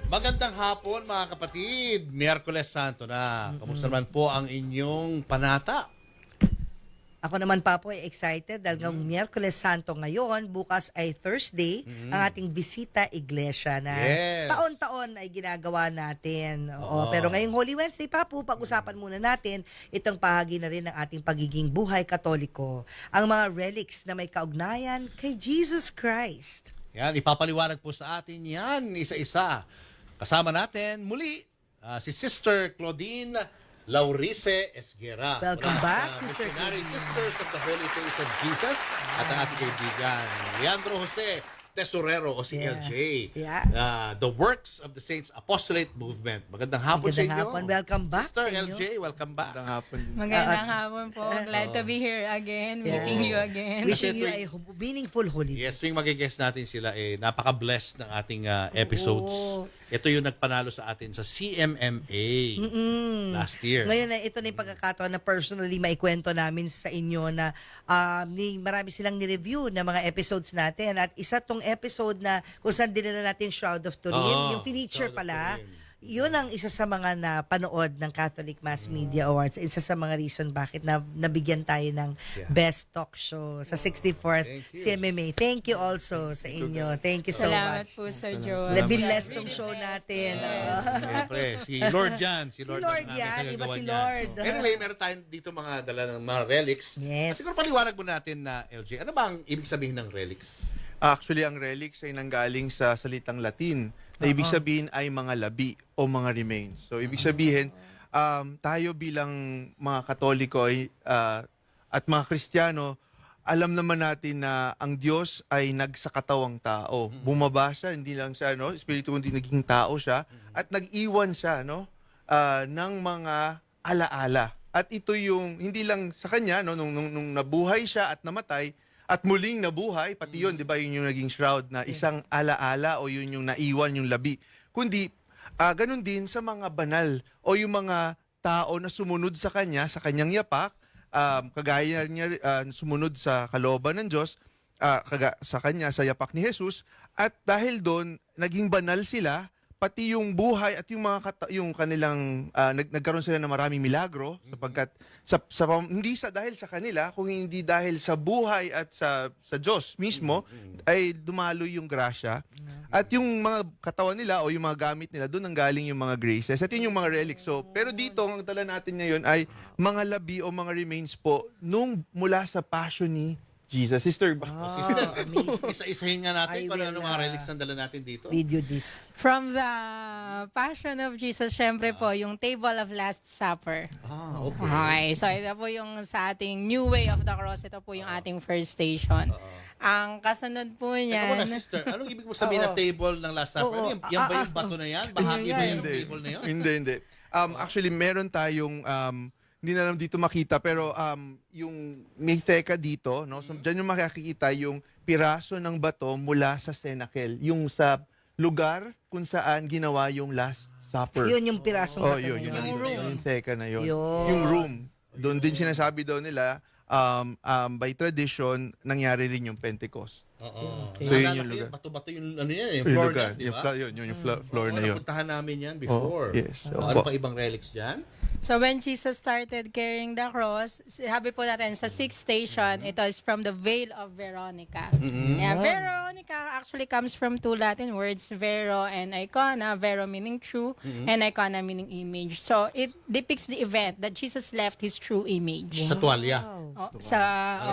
Magandang hapon mga kapatid. Miyerkules Santo na. Kamusta naman po ang inyong panata? Ako naman pa po ay excited dahil ngayong Miyerkules Santo ngayon, bukas ay Thursday, ang ating Bisita Iglesia na Yes. taon-taon ay ginagawa natin. Oo, pero ngayong Holy Wednesday pa po, pag-usapan muna natin itong bahagi na rin ng ating pagiging buhay katoliko. Ang mga relics na may kaugnayan kay Jesus Christ. Yan, ipapaliwanag po sa atin yan isa-isa. Kasama natin muli si Sister Claudine Laurice Esguera. Welcome back, sa Sister Missionary Claudine. Sisters of the Holy Face of Jesus at ang ating kaibigan Leandro Jose Tesorero o si Yeah. LJ. Yeah. The Works of the Saints Apostolate Movement. Magandang hapon sa Magandang inyo. hapon. Welcome back Sister sa inyo. LJ, welcome back. Magandang hapon. Magandang hapon po. Glad to be here again, meeting you again. Wishing you a meaningful Holy Week. Yes, tuwing magigest natin sila, napaka-blessed ng ating episodes. Oo. Ito yung nagpanalo sa atin sa CMMA last year. Ngayon, ito na yung pagkakataon na personally maikwento namin sa inyo na marami silang ni-review na mga episodes natin. At isa tong episode na kung saan dinala natin yung Shroud of Turin, Oo, yung feature Shroud of pala, Turin. yun ang isa sa mga napanood ng Catholic Mass Media Awards. Isa sa mga reason bakit nabigyan tayo ng Best Talk Show sa 64th Thank you. CMMA. Thank you also sa inyo. Thank you so Salamat much. po sa Diyos. Labi-bless tong show natin. Siyempre, si Lord yan. Si Lord, Lord ang yan, aming iba si kagagawan Lord. yan. Anyway, meron tayong dito mga dala ng mga relics. Yes. Siguro paliwanag mo natin na LJ, ano ba ang ibig sabihin ng relics? Actually, ang relics ay nanggaling sa salitang Latin na ibig sabihin ay mga labi o mga remains. So, ibig sabihin, tayo bilang mga Katoliko ay, at mga Kristiyano, alam naman natin na ang Diyos ay nagsakatawang tao. Bumaba siya, hindi lang siya, espiritu, kundi naging tao siya, at nag-iwan siya, ng mga alaala. At ito yung, hindi lang sa kanya, nung nabuhay siya at namatay, at muling nabuhay, pati yun, di ba, yun yung naging shroud na isang alaala o yun yung naiwan, yung labi. Kundi, ganun din sa mga banal o yung mga tao na sumunod sa kanya, sa kanyang yapak, kagaya niya sumunod sa kalooban ng Diyos, sa kanya, sa yapak ni Jesus, at dahil doon, naging banal sila, pati yung buhay at yung mga yung kanilang nagkaroon sila ng maraming milagro sapagkat hindi dahil sa kanila kung hindi dahil sa buhay at sa Diyos mismo ay dumalo yung grasya at yung mga katawan nila o yung mga gamit nila doon nanggaling yung mga graces at yun yung mga relics. So pero dito ang dala natin ngayon ay mga labi o mga remains po nung mula sa passion ni Jesus. Sister, Sister, amazing. isa-isahin nga natin I kung will, ano mga relics na dala natin dito. Video this. From the Passion of Jesus, syempre po, yung Table of Last Supper. Okay. Okay, so ito po yung sa ating New Way of the Cross. Ito po yung ating first station. Ang kasunod po Teka muna, niyan, sister, anong ibig mo sabihin na table ng Last Supper? Oo. Yan ba yung bato na yan? Bahagi ba yung Hindi. table na yun? Hindi. Actually, meron tayong, hindi na lang dito makita, pero yung may teka dito, no? So, dyan yung makikita yung piraso ng bato mula sa cenacle, yung sa lugar kung saan ginawa yung Last Supper. Yun yung pirasong Oh, bato yun, na yung yun. yung teka na yun. Yun. Yung room. Doon din sinasabi daw nila, by tradition, nangyari rin yung Pentecost. Oo. Okay. So, yun Naalala yung ko lugar. Bato-bato yung ano yan, yung Yung floor lugar, niyan, di ba? yung floor na yun. Napuntahan namin yan before. Oh, yes. Ano Opo. pa ibang relics dyan? so when Jesus started carrying the cross, sabi po natin sa sixth station, ito is from the Veil of Veronica. Yeah, Veronica actually comes from two Latin words, vero and icona. Vero meaning true, and icona meaning image. So it depicts the event that Jesus left his true image. Sa tuwalya. Oh, sa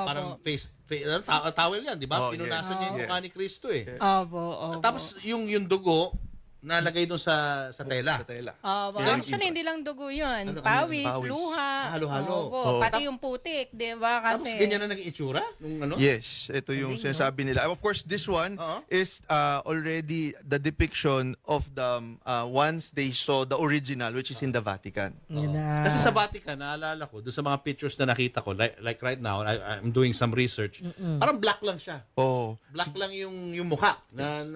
Parang opo. towel yan, di ba? Oh, Pinunasan yes. niya yung Yes. mukha ni Kristo eh. Opo. Tapos yung dugo, nalagay doon sa tela. Sa tela. Opo. Yan. Actually, hindi lang dugo yun. Ano Pawis, Pawis. luha. Halo-halo. Opo. Oo. Pati yung putik, di ba? Tapos Kasi, ganyan na naging itsura? Nung ano? Yes, ito yung sinasabi nila. Of course, this one Oo. is already the depiction of the once they saw the original, which is in the Vatican. Yun na. Kasi sa Vatican, naalala ko, doon sa mga pictures na nakita ko, like right now, I'm doing some research, parang black lang siya. Oh, Black lang yung mukha na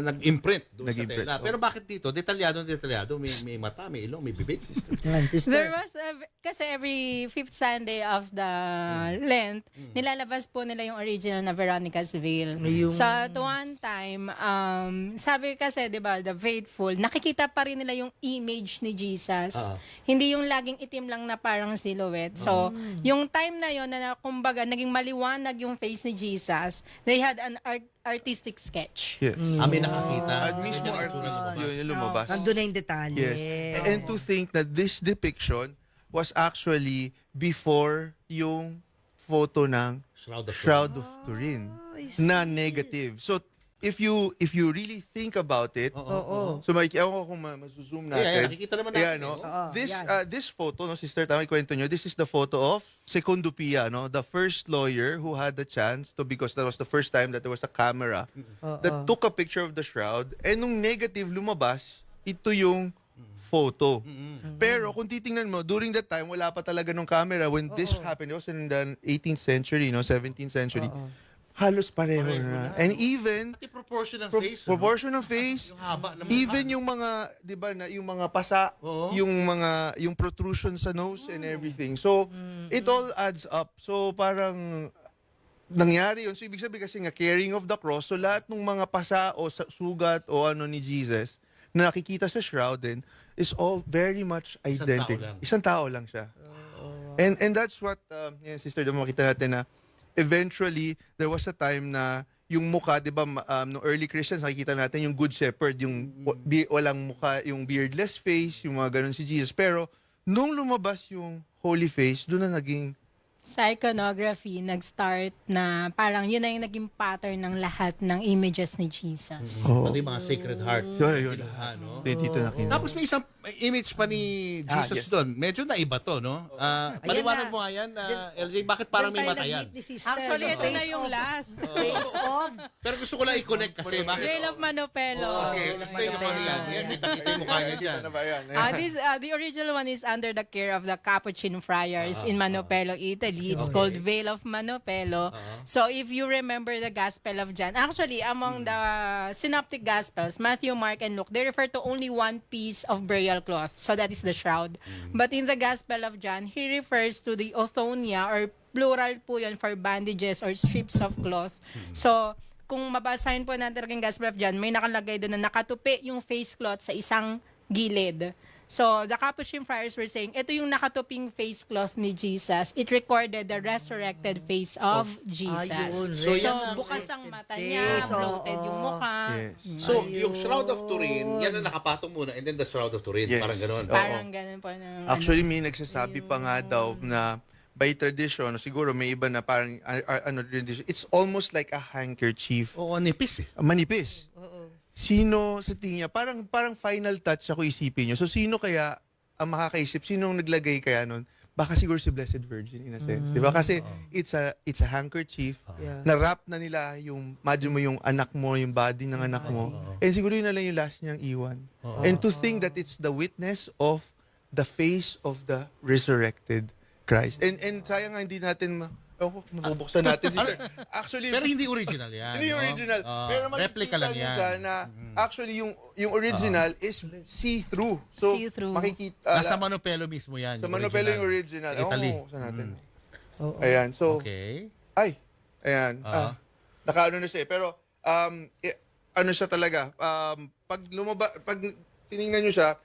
nag-imprint doon naging tela. bread. Pero bakit dito? Detalyado. May mata, may ilong, may bibig. Yan, sister. There was kasi every fifth Sunday of the Lent, nilalabas po nila yung original na Veronica's Veil. Yung- So at one time, sabi kasi, 'di ba, the faithful, nakikita pa rin nila yung image ni Jesus. Hindi yung laging itim lang na parang silhouette. So, yung time na yon na kumbaga naging maliwanag yung face ni Jesus, they had an artistic sketch. Yes. May nakakita. At mismo yun yung lumabas. Nandun na yung detalye. Yes. And to think that this depiction was actually before yung photo ng Shroud of Shroud of Turin I see. na negative. So if you really think about it, Oo. so ewan ko kung masuszoom natin. Yeah, nakikita naman natin, Ayan, no? Oo, This yan. this photo, no, sister, tama ikwento nyo, this is the photo of Secondo Pia, no? The first lawyer who had the chance to, because that was the first time that there was a camera that took a picture of the shroud, and nung negative lumabas, ito yung photo. Pero kung titingnan mo, during that time, wala pa talaga nung camera. When this happened, it was in the 18th century, no? 17th century. Halos pareho na. And even Pati proportion ng face. proportion ng face, Yung haba ng mukha. even yung mga, 'di ba, na yung mga pasa, Oo. yung protrusion sa nose and everything. So, it all adds up. So, parang nangyari yun. So, ibig sabihin kasi nga carrying of the cross, so lahat ng mga pasa o sugat o ano ni Jesus na nakikita sa shroud din is all very much Isang identical. tao lang. Isang tao lang siya. And that's what sister, doon makita natin na eventually there was a time na yung mukha, 'di ba, no early Christians nakikita natin yung good shepherd, yung walang mukha, yung beardless face, yung mga ganun si Jesus. Pero nung lumabas yung holy face, doon na naging Sa iconography, nag-start na parang yun na yung naging pattern ng lahat ng images ni Jesus. Pati mga Sacred Heart. Yun. No? dito nakita. Tapos may isang image pa ni Jesus yes. doon. Medyo naiba to, no? Paliwanag na. mo nga yan, LJ, bakit parang may mata yan? Actually, ito na yung last. Face off. Pero gusto ko lang i-connect kasi. Bakit? Veil of Manopelo. Sige, explain mo ano yan. Yan, kita yung mukha niya dyan. Ano ba yan? The original one is under the care of the Capuchin friars in Manopelo, Italy. It's called Veil of Manopelo. So if you remember the Gospel of John, actually among the synoptic Gospels, Matthew, Mark, and Luke, they refer to only one piece of burial cloth. So that is the shroud. But in the Gospel of John, he refers to the othonia, or plural po yun for bandages or strips of cloth. So kung mabasahin po natin ang Gospel of John, may nakalagay doon na nakatupi yung face cloth sa isang gilid. So, the Capuchin friars were saying, ito yung nakatuping face cloth ni Jesus. It recorded the resurrected face of Jesus. Ayun, So, yan ang- bukas ang mata niya, face, bloated oo. yung mukha. Yes. So, yung Shroud of Turin, yan ang nakapatong muna, and then the Shroud of Turin. Yes. Parang gano'n. Parang ganun po. Actually, may nagsasabi pa nga daw na by tradition, siguro may iba na parang tradition, it's almost like a handkerchief. Oo, nipis eh. Manipis. Sino sa tingin niya, parang final touch ako isipin niyo. So sino kaya ang makakaisip, sinong naglagay kaya nun? Baka siguro si Blessed Virgin in a sense, 'di ba? Kasi it's a handkerchief. Yeah. Na-wrap na nila yung, imagine mo yung anak mo, yung body ng anak mo. And siguro yun na lang yung last niyang iwan. And to think that it's the witness of the face of the resurrected Christ. And sayang nga hindi natin mabubuksan natin, sister. Actually, Pero hindi original yan. hindi no? original. Pero replica makikita lang niyo yan. siya na actually yung original is see-through. So, See-through. makikita. Nasa Manopelo mismo yan. sa Manopelo yung original. Italy. Oo, sa natin. Ayan, so, Okay. ayan. Nakaano na siya. Pero, ano siya talaga, pag tiningnan nyo siya,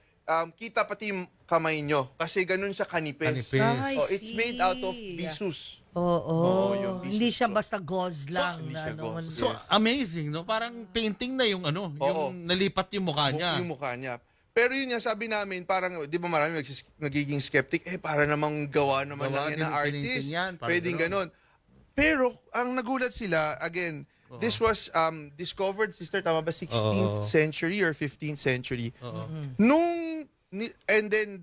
kita pati yung kamay nyo. Kasi ganun siya kanipis. Kanipis. I It's see. made out of bisus. Oo. yung Hindi siya basta gauze lang. Hindi na siya noon. gauze. So, amazing, no? Parang painting na yung ano, Oo. yung nalipat yung mukha niya. Yung mukha niya. Pero yun nga, sabi namin, parang, di ba marami nagiging skeptic, para namang gawa naman Gawa lang yan din, na artist. pinintin yan, parang Pwedeng ganon. ganon. Pero, ang nagulat sila, again, this was discovered, sister, tama ba, 16th century or 15th century. And then,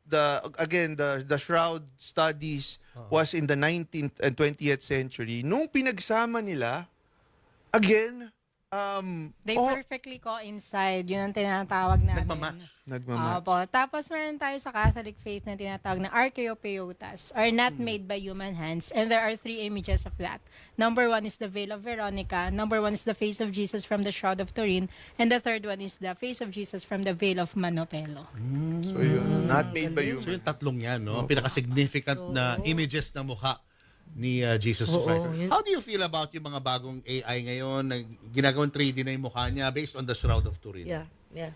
the shroud studies was in the 19th and 20th century. Nung pinagsama nila, again, They perfectly coincide. Yun ang tinatawag natin. Nagmamatch. Nagmamatch. Opo. Tapos meron tayo sa Catholic faith na tinatawag na archaeopeutas, or not made by human hands. And there are 3 images of that. Number 1 is the Veil of Veronica. Number 1 is the face of Jesus from the Shroud of Turin. And the third one is the face of Jesus from the Veil of Manopelo. So yun, not made by So human. yung tatlong yan, no? Pinaka-significant na images ng mukha ni Jesus Christ. yun. How do you feel about yung mga bagong AI ngayon na ginagawang 3D na yung mukha niya based on the Shroud of Turin? Yeah.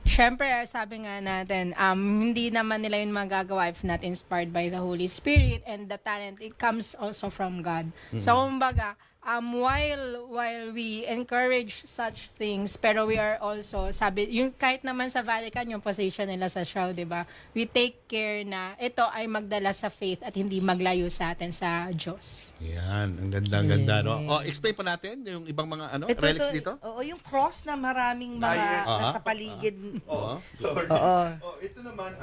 Siyempre, sabi nga natin, hindi naman nila yun magagawa if not inspired by the Holy Spirit, and the talent, it comes also from God. So, kumbaga, while we encourage such things, pero we are also, yung kahit naman sa Vatican, yung position nila sa shroud, di ba? We take care na ito ay magdala sa faith at hindi maglayo sa atin sa Diyos. Yan, ang ganda, no? Oh, explain pa natin yung ibang mga relics dito. Oo, yung cross na maraming mga yes. nasa paligid. Oh, sorry. Oo. Oh, ito naman,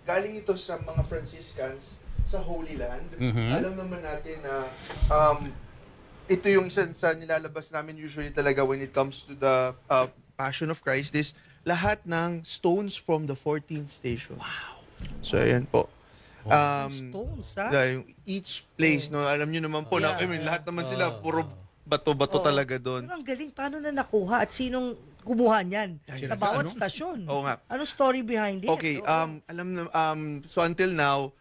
galing ito sa mga Franciscans sa Holy Land. Alam naman natin na ito yung isa sa nilalabas namin usually talaga when it comes to the Passion of Christ is lahat ng stones from the 14th station. Wow. So, ayan po. Stones, ha? Yung each place, no, alam nyo naman po, na, I mean, lahat naman sila, puro bato-bato talaga doon. Pero ang galing, paano na nakuha at sinong kumuha niyan sa bawat stasyon? Oo nga. Anong story behind it? Okay, alam na, so until now,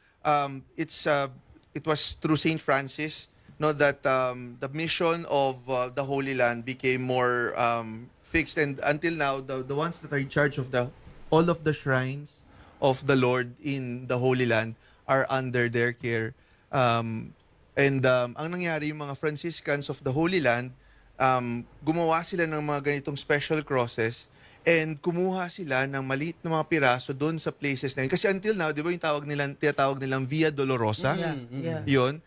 it was through Saint Francis, no, that the mission of the Holy Land became more fixed, and until now, the ones that are in charge of all of the shrines of the Lord in the Holy Land are under their care. And ang nangyari, yung mga Franciscans of the Holy Land, gumawa sila ng mga ganitong special crosses, and kumuha sila ng maliit na mga piraso doon sa places na yun. Kasi until now, di ba yung tinatawag nilang Via Dolorosa? Yeah. Yun.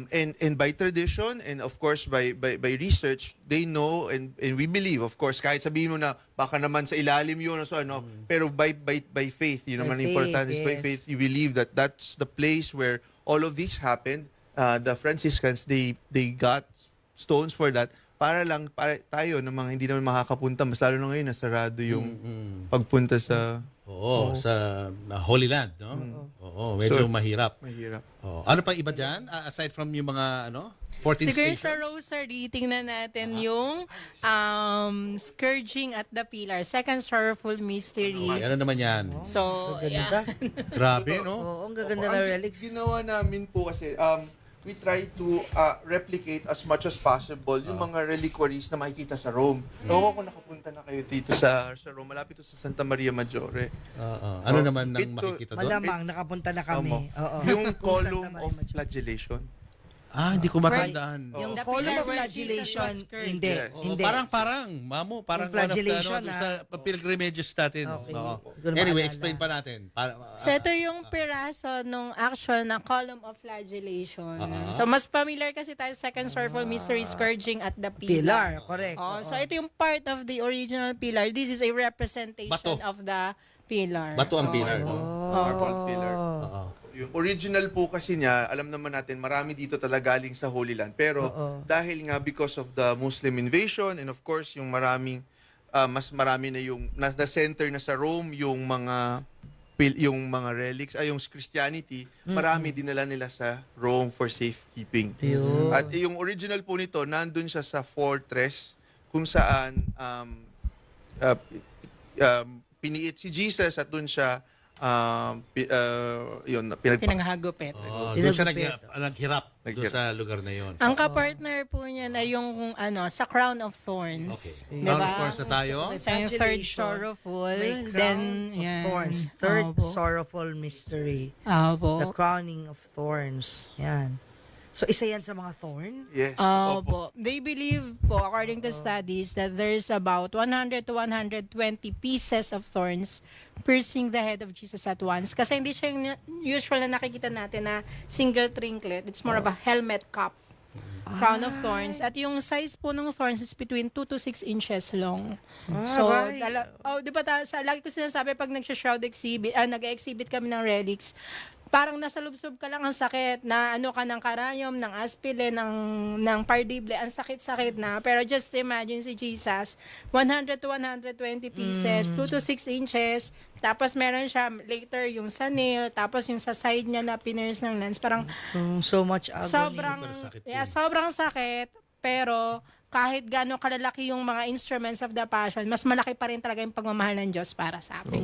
And by tradition, and of course by research, they know, and we believe, of course, kahit sabihin mo na baka naman sa ilalim yun, so ano, pero by faith, yun By naman faith, important is by yes. faith, you believe that that's the place where all of this happened. The Franciscans, they got stones for that, para tayo ng mga hindi naman makakapunta, mas lalo na ngayon nasarado yung pagpunta sa sa Holy Land, no? Oo, medyo So, mahirap. mahirap. Oh, ano pa iba diyan aside from yung mga 14 Siguro stations? sa Rosary, tingnan natin yung scourging at the pillar, second sorrowful mystery. Ano naman yan? So, yeah. Grabe, no? Oo, ang gaganda ng relics. Ginawa namin po kasi, we try to replicate as much as possible yung mga reliquaries na makikita sa Rome. Ewan ko kung nakapunta na kayo dito sa Rome, malapit to sa Santa Maria Maggiore. Ano naman nang Ito- makikita doon? Malamang, nakapunta na kami. Oo. Yung Kung saan column naman of yung medyo- flagellation. Hindi ko matandaan. Yung The column pillar of where Jesus flagellation, was scourged. hindi. Yes. Hindi. Parang, mamo, parang Yung flagellation, one of the, sa pilgrimages natin. Okay. Oo. Hindi ko na Anyway, maalala. explain pa natin. So, ito yung piraso nung actual na column of flagellation. So, mas familiar kasi tayo sa second sorrowful mystery, scourging at the pillar. Pillar, correct. Oh, so ito yung part of the original pillar. This is a representation Bato. of the pillar. Bato ang pillar. Marble pillar. Oo. Yung original po kasi niya, alam naman natin, marami dito talaga galing sa Holy Land. Pero dahil nga because of the Muslim invasion, and of course, yung mas marami na yung, na-center na sa Rome, yung mga relics, yung Christianity, marami dinala nila sa Rome for safekeeping. At yung original po nito, nandun siya sa fortress, kung saan piniit si Jesus, at dun siya Pinanghagupit. Doon siya Tinagupit. naghirap doon sa lugar na yon. Ang kapartner po niya na yung sa Crown of Thorns. Okay. Diba? Crown of Thorns na tayo. So yung third Flagellation, sorrowful. May crown Then, of yan. thorns. Third Opo. sorrowful mystery. Opo. The crowning of thorns. Yan. So, isa yan sa mga thorn? Yes. Opo. They believe po, according to studies, that there's about 100 to 120 pieces of thorns piercing the head of Jesus at once. Kasi hindi siya yung usual na nakikita natin na single trinket. It's more of a helmet cap. Crown of thorns. At yung size po ng thorns is between 2 to 6 inches long. So, right. di ba lagi ko sinasabi pag nag-shroud exhibit, nag-exhibit kami ng relics, parang nasa lubsob ka lang ang sakit na ano ka ng karayom, ng aspilin, ng pardible, ang sakit-sakit na. Pero just imagine si Jesus, 100 to 120 pieces, 2 to 6 inches, tapos meron siya later yung sa nail, tapos yung sa side niya na piners ng lens. Parang So much agony. sobrang sakit, pero kahit gaano kalalaki yung mga instruments of the passion, mas malaki pa rin talaga yung pagmamahal ng Diyos para sa atin.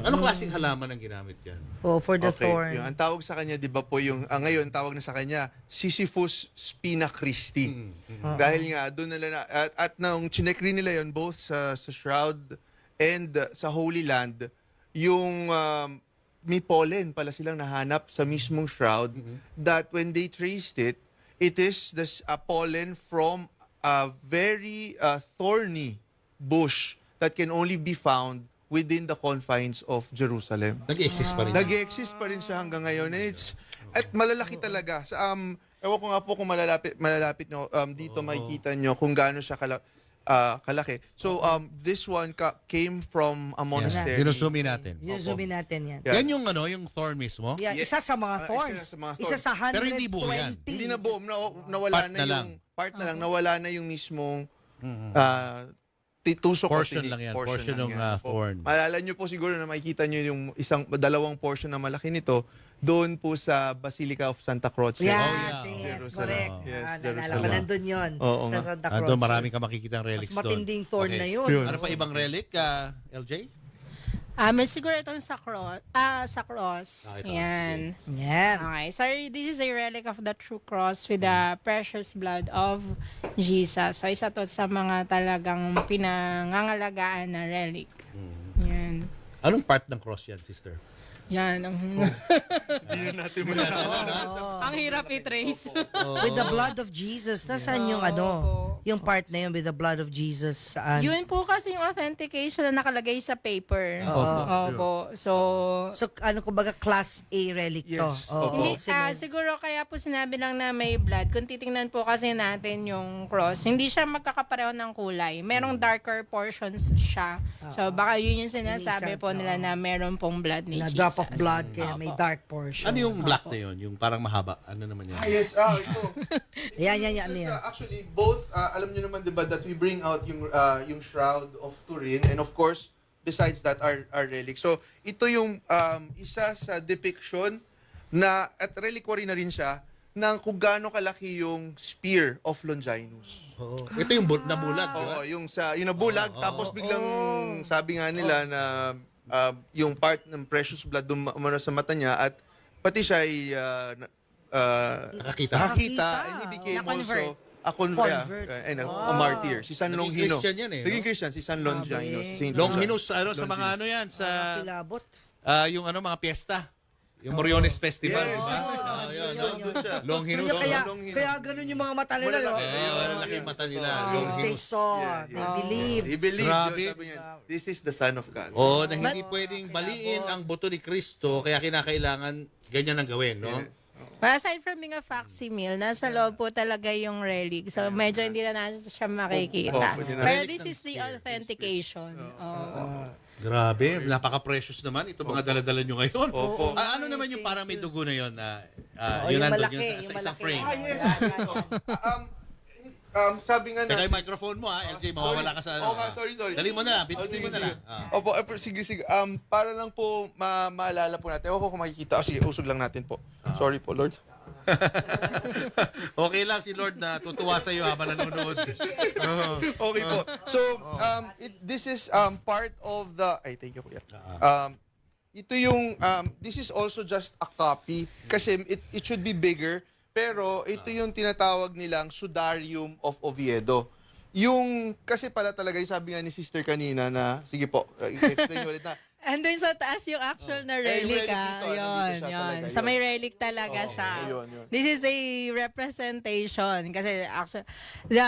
Anong klaseng halaman ang ginamit yan? Oh, for the Okay, thorn. yung, ang tawag sa kanya, di ba po yung, ngayon, tawag na sa kanya, Sisyphus spina Christi. Dahil nga, doon nila, at nung chinek rin nila yon both sa shroud and sa Holy Land, yung may pollen pala silang nahanap sa mismong shroud, that when they traced it, it is a pollen from a very thorny bush that can only be found within the confines of Jerusalem. Nag-exist pa rin. Nag-exist pa rin siya hanggang ngayon. And at malalaki talaga. Ewan ko nga po kung malalapit nyo, dito makikita nyo kung gaano siya kalaki. So, this one came from a monastery. Dinusumi natin. Zoomin natin yan. Yeah. Yan yung yung thorn mismo? Yeah, isa sa mga thorns. isa sa mga Isa sa 120. Pero hindi buo yan. Hindi na buo, nawala Part na na yung lang. part na lang, nawala na yung mismong tusok Portion o tinik. lang yan, portion ng, thorn. Maalala nyo po siguro na makikita nyo yung dalawang portion na malaki nito doon po sa Basilica of Santa Croce. Yeah, yeah. yes, Jerusalem. correct. Yes, Naalala Jerusalem. ko, nandun yun. Oo sa nga. Santa Cruz. Ando, marami ka makikitang relics Mas doon. matinding thorn na yun. Yun. Ano pa ibang relic, LJ? May siguro itong sa cross. Sa cross. Ito. Yan. Yan. Okay. So, this is a relic of the true cross with the precious blood of Jesus. So, isa to sa mga talagang pinangangalagaan na relic. Yan. Anong part ng cross yan, sister? Yan. Hindi na natin Ang hirap i-trace. With the blood of Jesus. Nasaan yung yung part na yun with the blood of Jesus? Saan? Yun po kasi yung authentication na nakalagay sa paper. Opo. So, So, kumbaga class A relic to. Yes. Oo. hindi, Kasi may- siguro kaya po sinabi lang na may blood. Kung titingnan po kasi natin yung cross, hindi siya magkakapareho ng kulay. Merong darker portions siya. So, baka yun yung sinasabi po nila na meron pong blood ni na Jesus. drop of blood, kaya may dark portion. Ano yung black na yun? Yung parang mahaba? Ano naman yan? Yes, ito. Yan, ano This is, yan? actually, both, alam nyo naman, diba, that we bring out yung shroud of Turin, and of course, besides that, our relic. So, ito yung isa sa depiction na, at reliquary na rin siya, ng kung gaano kalaki yung spear of Longinus. Ito yung nabulag, di ba? Oo, yung nabulag, tapos biglang sabi nga nila na yung part ng precious blood umano sa mata niya, at pati siya ay Nakakita. nakakita, and he became Na-convert. also a convert, and a martyr. Si San Naging Longino. Christian yan eh, no? Naging Christian, si San Longinus. Saint Longinus, sa mga ano yan, sa Kilabot. yung mga piyesta. Yung Moriones Festival, Yes, di ba? yun, Doon siya. Longinus. Kaya ganun yung mga mata nila, no? Ayun, laki yung mata nila. They Longinus. saw, they believe. He believed. Grabe. Sabi niya, this is the Son of God. Oh, na hindi pwedeng baliin ang buto ni Kristo, kaya kinakailangan ganyan ang gawin, no? Yes. But aside from being a facsimile, nasa loob po talaga yung relic. So, medyo hindi na natin siya makikita. pwede na. Pero Relic this ng is the spear. authentication. Grabe, napaka-precious naman ito mga daladala nyo ngayon. Opo. Ano naman yung parang may dugo na yun na yung nandun malaki, yun yung sa isang malaki. frame? Yes. Sabi nga Teka natin. yung microphone mo ha, LJ, mawawala ka sa Oo nga, sorry. Dali mo na, bitbitin mo na lang. Opo, sige. Para lang po maalala po natin. Ewan ko kung makikita. Sige, usog lang natin po. Sorry po, Lord. Okay lang si Lord na tutuwa sa iyo habang nanonood. Okay po. So, this is part of the... Ay, thank you, kuya. Ito yung... this is also just a copy kasi it should be bigger. Pero ito yung tinatawag nilang Sudarium of Oviedo. Yung... Kasi pala talaga yung sabi nga ni sister kanina na... Sige po, explain nyo ulit na. Andun sa taas yung actual na relic, relic dito, nandito Yun. siya talaga, Sa yun. may relic talaga siya. yun. This is a representation. Kasi actually, the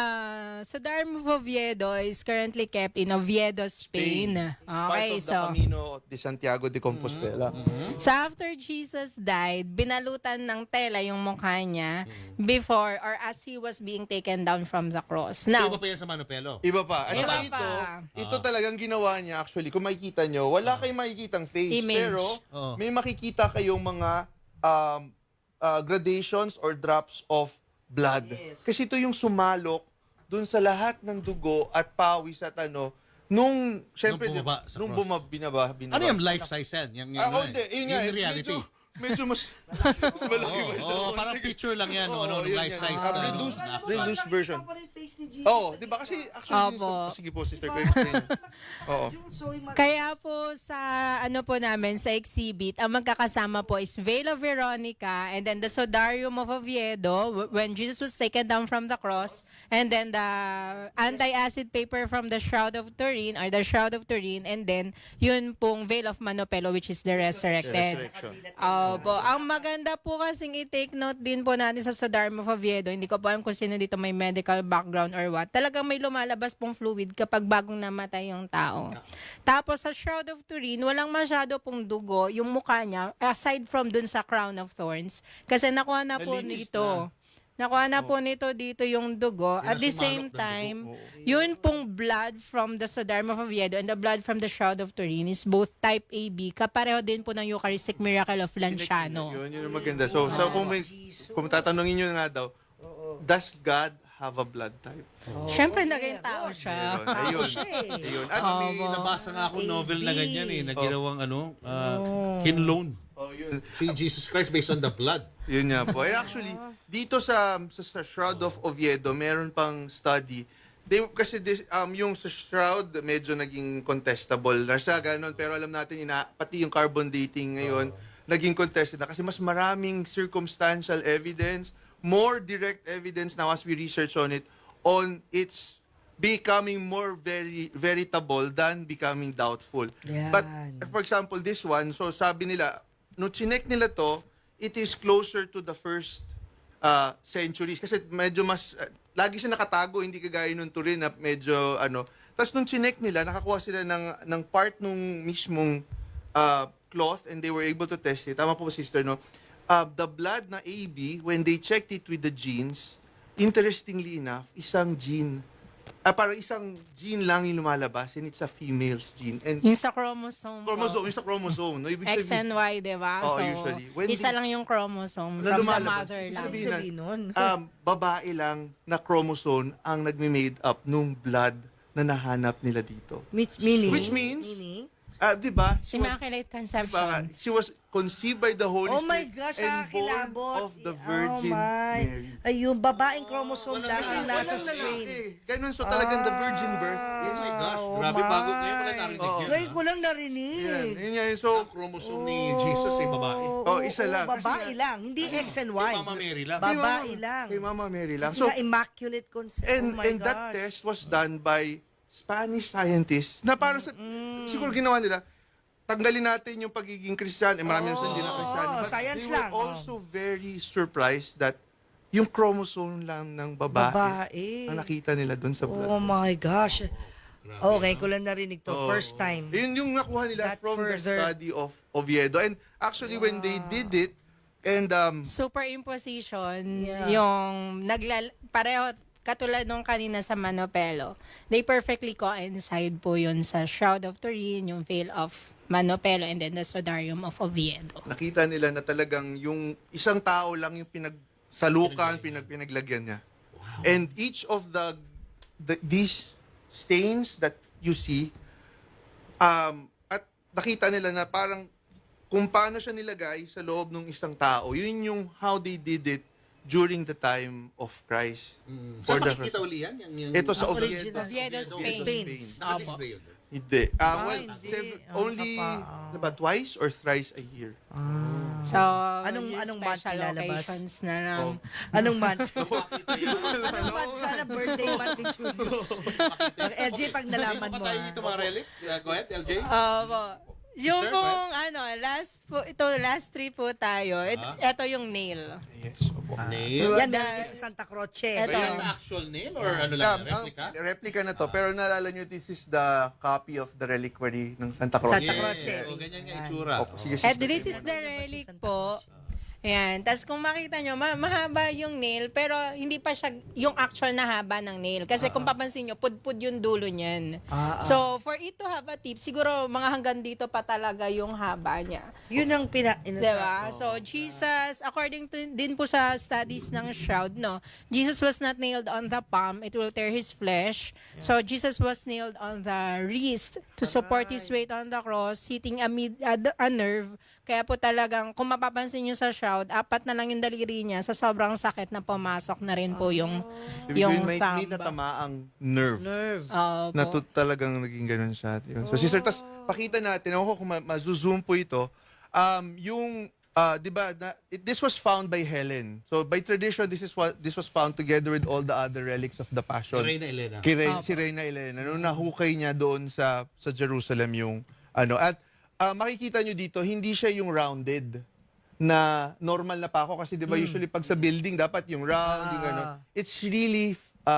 Sudarium of Oviedo is currently kept in Oviedo, Spain. It's part Okay, of the so... Camino de Santiago de Compostela. So after Jesus died, binalutan ng tela yung mukha niya before or as he was being taken down from the cross. So, Now, iba pa yan sa Manupelo. Iba pa. At Iba saka pa. ito talagang ginawa niya actually. Kung makikita nyo, wala kayong makikitang face. Image. Pero Oo. may makikita kayong mga gradations or drops of blood. Yes. Kasi ito yung sumalok dun sa lahat ng dugo at pawis at nung syempre bumaba sa nung cross. binaba. Ano yung life size yan? Hindi, yun nga, yung reality. medyo mas malaki ba siya? Parang picture lang yan, Oo, ng yun life yan. size. Reduced version. di ba? Kasi actually, Opo. sige po, sister, ko explain. Oo. Kaya po sa ano po namin sa exhibit, ang magkakasama po is Veil of Veronica and then the Sodarium of Oviedo when Jesus was taken down from the cross, and then the anti-acid paper from the Shroud of Turin or the Shroud of Turin, and then yun pong Veil of Manopelo which is the resurrected. Resurrection. Opo. Ang maganda po kasing i-take note din po natin sa Sodarium of Oviedo, hindi ko po alam kung sino dito may medical background or what, talagang may lumalabas pong fluid kapag bagong namatay yung tao. Tapos sa Shroud of Turin, walang masyado pong dugo yung mukha niya, aside from dun sa crown of thorns. Kasi nakuha na po Nalinis nito. Nakuha na po nito dito yung dugo. At the same Sinasumalok ng time, dugo. yun pong blood from the Sodarium of Oviedo and the blood from the Shroud of Turin is both type AB. Kapareho din po ng Eucharistic Miracle of Lanciano. Yun ang maganda. So kung tatanungin nyo nga daw, does God have a blood type? Siyempre, naging tao siya. Ayun. siya eh. Ayun. At May nabasa nga ako novel na ganyan na ginawang kinloan. yun. Si Jesus Christ based on the blood. Yun nga po. And actually, dito sa Shroud of Oviedo, meron pang study. Kasi yung sa Shroud, medyo naging contestable na siya, ganun. Pero alam natin, pati yung carbon dating ngayon, naging contested na. Kasi mas maraming circumstantial evidence, more direct evidence now as we research on its becoming more veritable than becoming doubtful. Yan. But, for example, this one, so sabi nila, no chinek nila to, it is closer to the first centuries. Kasi medyo mas, lagi siya nakatago, hindi kagaya nung Turin na medyo, Tapos nung chinek nila, nakakuha sila ng part nung mismong cloth and they were able to test it. Tama po, sister, no? The blood na AB, when they checked it with the genes, interestingly enough, isang gene, parang isang gene lang yung lumalabas and it's a female's gene. And Yung sa chromosome po. yung sa chromosome, no? Ibig X sabihin, and Y, di ba? Oo, So, usually. When isa they- lang yung chromosome Na from the lumalabas. mother Ibig lang. Ibig sabihin nun. babae lang na chromosome ang nagme-made up nung blood na nahanap nila dito. Meaning? Which means, Meaning? Di ba? Immaculate Conception. She was conceived by the Holy Oh my Spirit gosh, and born kilabot. of the Virgin oh my. Mary. Ayun, babaeng chromosome lang ang nasa Walang strain. lalaki. Ganun, so talagang the virgin birth is Oh my gosh, Oh grabe my. bago. Ngayon ko lang narinig yan. Ngayon ko lang narinig. yan. Yun yan. So, Ang chromosome ni Jesus ay babae. isa lang. Kasi Babae lang, hindi X and Y. Mama Mary lang. Babae lang. Kay Mama Mary lang. Kasi So, nga immaculate conception. Oh my and that gosh. test was done by Spanish scientists na para sa, siguro ginawa nila, tanggalin natin yung pagiging Christian. Marami na hindi na Christian. But science they were lang. also very surprised that yung chromosome lang ng babae, ang nakita nila doon sa blood. Oh my gosh. Okay, ko lang narinig to. First time. Yun yung nakuha nila That from the further- study of Oviedo. And actually, when they did it, and Superimposition, Yeah. yung pareho, katulad nung kanina sa Manopelo, they perfectly coincide po yun sa Shroud of Turin, yung Veil of Manopelo, and then the Sodarium of Oviedo. nakita nila na talagang yung isang tao lang yung pinagsalukan, pinaglagyan niya. And each of these stains that you see, at nakita nila na parang kung paano siya nilagay sa loob ng isang tao, yun yung how they did it during the time of Christ. Saan makikita uli yan? Ito sa Ang Oviedo. original. Oviedo, Spain. Spain. Naka-display yun. Hindi. Well, hindi. only twice or thrice a year. So, Anong yung month special ilalabas? occasions na lang. Anong month? Anong month? Sana birthday month ni Julius. LJ, pag nalaman mo. Patay dito mga relics. Go ahead, LJ. Opo. Yung Sister, pong, last three po tayo. Ito yung nail. Yes. Opo. Nail. Yan, meron din sa Santa Croce. Eto. Ba yan ang actual nail or ano lang, replica? Replica na to. Pero naalala nyo, this is the copy of the reliquary ng Santa Cruz. Santa Croce. O, ganyan nga itsura. Opo, sige, At sister. this is the relic po. Ayan. Tapos kung makita nyo, mahaba yung nail, pero hindi pa siya yung actual na haba ng nail. Kasi kung papansin nyo, pudpud yung dulo niyan. So, for it to have a tip, siguro mga hanggang dito pa talaga yung haba niya. Yun ang Diba? So, Jesus, according to, din po sa studies ng Shroud, no, Jesus was not nailed on the palm, it will tear his flesh. So, Jesus was nailed on the wrist to support his weight on the cross, hitting a nerve. Kaya po talagang, kung mapapansin nyo sa Shroud, 4 na lang yung daliri niya, sa sobrang sakit na pumasok na rin po yung May thumb. natamaang nerve. nerve. Na talagang naging ganun siya. Yun. So, sister, tas pakita natin, ako kung mazoom po ito, di ba, this was found by Helen. So, by tradition, this was found together with all the other relics of the Passion. Reyna Elena. Si Reyna Elena. Nung nahukay niya doon sa Jerusalem yung, at makikita nyo dito, hindi siya yung rounded na normal na pako. Kasi di ba, usually pag sa building, dapat yung round, yung ano. It's really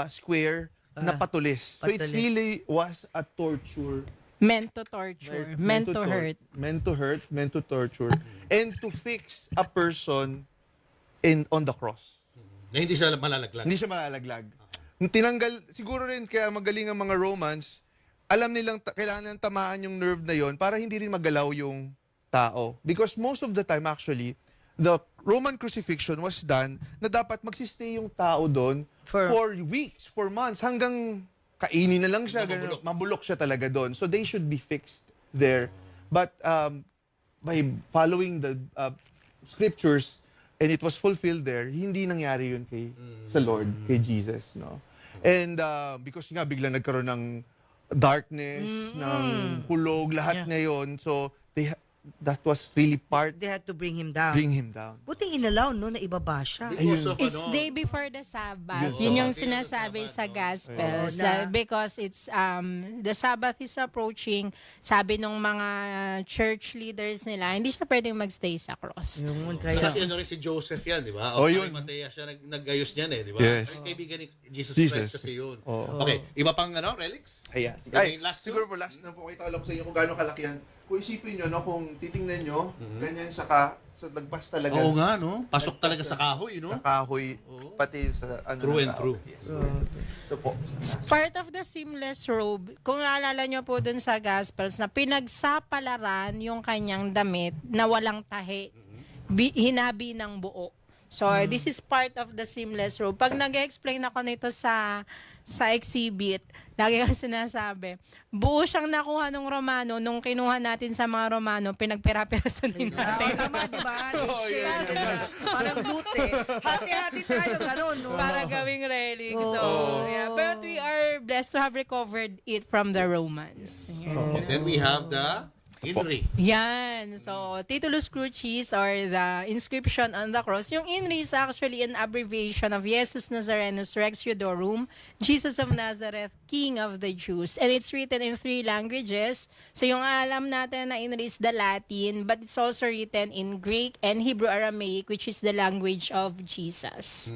square na patulis. So, it Patulis. really was a torture. Meant to torture, meant to hurt. Meant to hurt, meant to torture. And to fix a person on the cross. Na hindi siya malalaglag. Hindi siya malalaglag. Tinanggal, siguro rin kaya magaling ang mga Romans, alam nilang kailangan nilang tamaan yung nerve na yon para hindi rin magalaw yung tao. Because most of the time actually, the Roman crucifixion was done na dapat magsistay yung tao doon for weeks, for months, hanggang kainin na lang siya, ganun, mabulok siya talaga doon. So they should be fixed there. But by following the scriptures, and it was fulfilled there, hindi nangyari yun sa Lord, kay Jesus. No? And because nga, bigla nagkaroon ng darkness, ng kulog, lahat ngayon. So that was really part, They had to bring him down. bring him down. Buting inalaw, no, na ibaba siya. Because of, It's ano, day before the Sabbath. Yun. Yun yung Sabbath. sinasabi Yun yung sa Sabbath, Gospels. Oo, that na- because it's the Sabbath is approaching, sabi nung mga church leaders nila, hindi siya pwedeng magstay sa cross. Yun, Kasi kaya. ano rin si Joseph yan, di ba? Oh, Yun. yun. Matea siya nag-ayos niyan eh, di ba? Yes. Ay, kaibigan ni Jesus Jesus. Christ kasi yun. Oo. Okay, iba pang ano, relics? Ayan. Ay, last siguro po last na po, kita ko lang sa inyo kung gaano kalaki yan. Kung isipin nyo, no, kung titingnan nyo, ganyan sa lagpas talaga. Oo nga, no? Pasok talaga sa kahoy, no? Sa kahoy, pati sa ano. True ng and tao. true. Yes, ito po. Part of the seamless robe, kung naalala nyo po dun sa Gospels, na pinagsapalaran yung kanyang damit na walang tahi, hinabi ng buo. So, this is part of the seamless robe. Pag nag-explain ako nito sa exhibit, lagi kang sinasabi, buo siyang nakuha ng Romano, nung kinuha natin sa mga Romano, pinagpira-pirasonin natin. Tama, di ba? Share, ganun. Parang loot eh. Hati-hati tayo, gano'n, no? Para gawing relic. So, yeah. But we are blessed to have recovered it from the Romans. And then we have the Inri. Yan. So, Titulus Crucis or the inscription on the cross. Yung INRI is actually an abbreviation of Jesus Nazarenus Rex Judorum, Jesus of Nazareth, King of the Jews. And it's written in 3 languages. So, yung alam natin na INRI is the Latin, but it's also written in Greek and Hebrew Aramaic, which is the language of Jesus.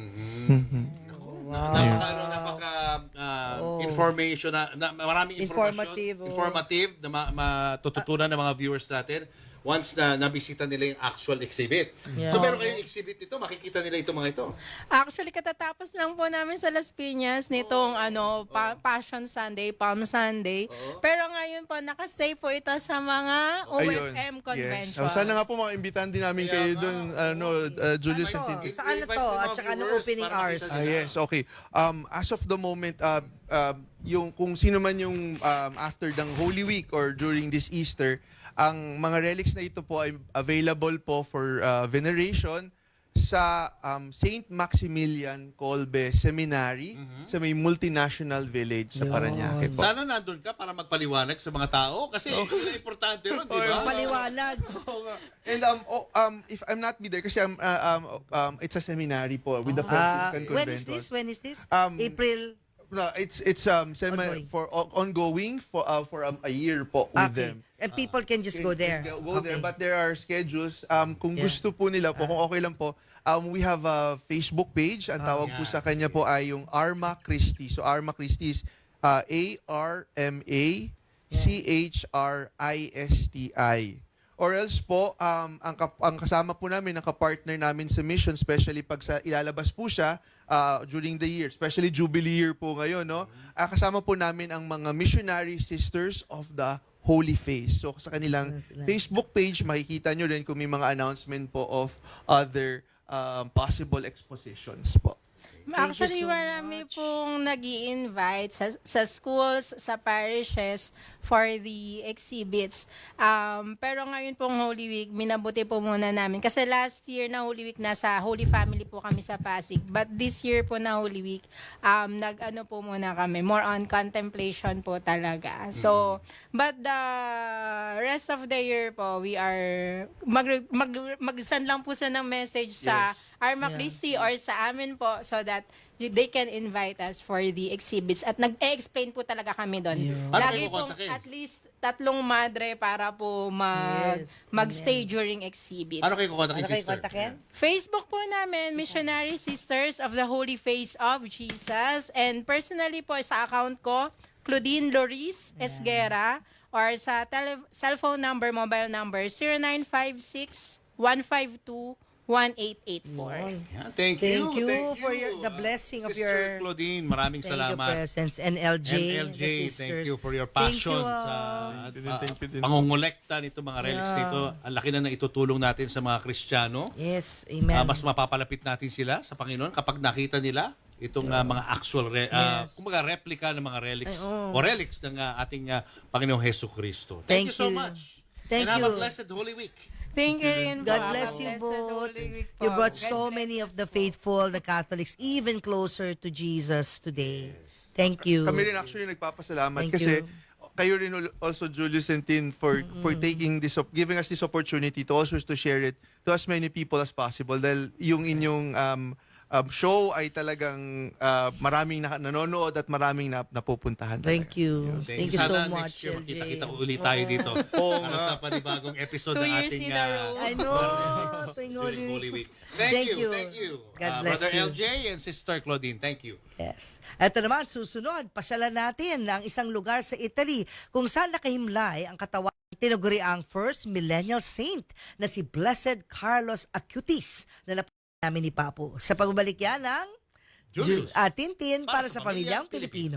Information maraming Informative, informative na matututunan ng mga viewers natin once na nabisita nila yung actual exhibit. Yeah. So meron kayong exhibit ito, makikita nila itong mga ito. Actually, katatapos lang po namin sa Las Piñas nitong Passion Sunday, Palm Sunday. Pero ngayon po, nakastay po ito sa mga OFM conventions. Yes. Sana nga po makaimbitahan din namin kayo doon, Julius and Tintin. Sa ano to? At saka ano opening hours? Yes, okay. As of the moment, yung kung sino man yung after ng Holy Week or during this Easter, ang mga relics na ito po ay available po for veneration sa St. Maximilian Kolbe Seminary sa may multinational village sa Parañaque po. Sana nandun ka para magpaliwanag sa mga tao kasi yun ang importante ron, di ba? Paliwanag. Oo nga. And if I'm not be there kasi it's a seminary po with the Franciscan When Convent. is this? When is this? April? No, it's Ongoing. ongoing for a year po with Okay. them. And people can just go there. Go there, Okay. but there are schedules. Kung Yeah. gusto po nila po, kung okay lang po, we have a Facebook page. Ang tawag po sa kanya po ay yung Arma Christi. So Arma Christi is ARMA CHRISTI. Or else po, ang kasama po namin, ang kapartner namin sa mission, especially pag ilalabas po siya during the year, especially Jubilee year po ngayon, no? Kasama po namin ang mga missionary sisters of the Holy Face. So sa kanilang Facebook page, makikita nyo rin kung may mga announcement po of other possible expositions po. Actually, so marami much. pong nag-i-invite sa schools, sa parishes for the exhibits. Pero ngayon pong Holy Week, minabuti po muna namin. Kasi last year na Holy Week, nasa Holy Family po kami sa Pasig. But this year po na Holy Week, nag-ano po muna kami, more on contemplation po talaga. So, but the rest of the year po, we are, mag-send lang po sa ng message sa Arma Christi or sa amin po so that they can invite us for the exhibits. At nag-explain po talaga kami doon. Paano Lagi kayo pong kukontakin? at least 3 madre para po magstay during exhibits. Ano kayo kukontakin, Ano kayo sister? kontakin? Facebook po namin, Missionary Sisters of the Holy Face of Jesus. And personally po sa account ko, Claudine Loris Esguera, or sa cellphone number, mobile number, 0956 152 1884. Yeah, thank Thank you. you for the blessing of Sister your Claudine, maraming thank you, salamat. presence. And LJ, MLJ, the thank sisters. you for your Thank passion you, sa Thank you din. pangungulekta nito mga relics nito. Ang laki na itutulong natin sa mga Kristiyano. Yes, amen. Mas mapapalapit natin sila sa Panginoon kapag nakita nila itong mga actual kumbaga replica ng mga relics o relics ng ating Panginoong Hesus Kristo. Thank you so much. Thank and you. have a blessed Holy Week. Thank you rin po. God bless Have a you blessed both. Holy Week po. You brought God so bless many us of the po. faithful, the Catholics, even closer to Jesus today. Thank you. Kami rin actually nagpapasalamat Thank kasi you. kayo rin also, Julius and Tin, for taking this, giving us this opportunity to also to share it to as many people as possible. Dahil yung inyong show ay talagang maraming nanonood at maraming napupuntahan. Thank you. Thank you so Sana much, next year LJ. makita-kita ulit tayo dito. Para sa panibagong episode 2 ng years ating in a row. I know. Tuwing during Holy Holy Week. Week. Thank you. God bless Brother you. LJ and Sister Claudine, thank you. Yes. Ito naman, susunod, pasyalan natin ng isang lugar sa Italy kung saan nakahimlay ang katawan tinuguri ang first millennial saint na si Blessed Carlos Acutis na napanood namin ni Papo. Sa pagbabalik yan ng Julius. Tintin para sa Pamilyang Pilipino.